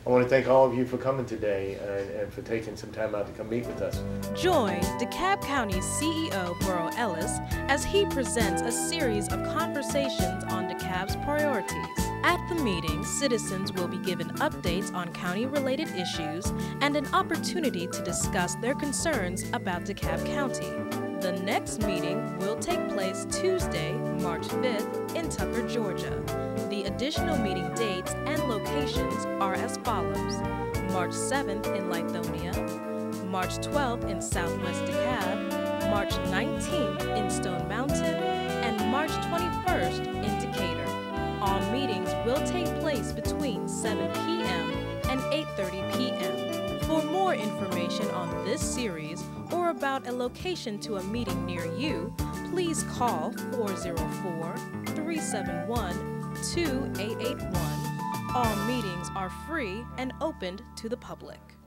I want to thank all of you for coming today and for taking some time out to come meet with us. Join DeKalb County's CEO, Burl Ellis, as he presents a series of conversations on DeKalb's priorities. At the meeting, citizens will be given updates on county-related issues and an opportunity to discuss their concerns about DeKalb County. The next meeting will take place Tuesday, March 5th in Tucker, Georgia. The additional meeting dates and locations are as follows: March 7th in Lithonia, March 12th in Southwest DeKalb, March 19th in Stone Mountain, and March 21st in Decatur. All meetings will take place between 7 p.m. and 8:30 p.m. For more information on this series or about a location to a meeting near you, please call 404-371-2881. All meetings are free and opened to the public.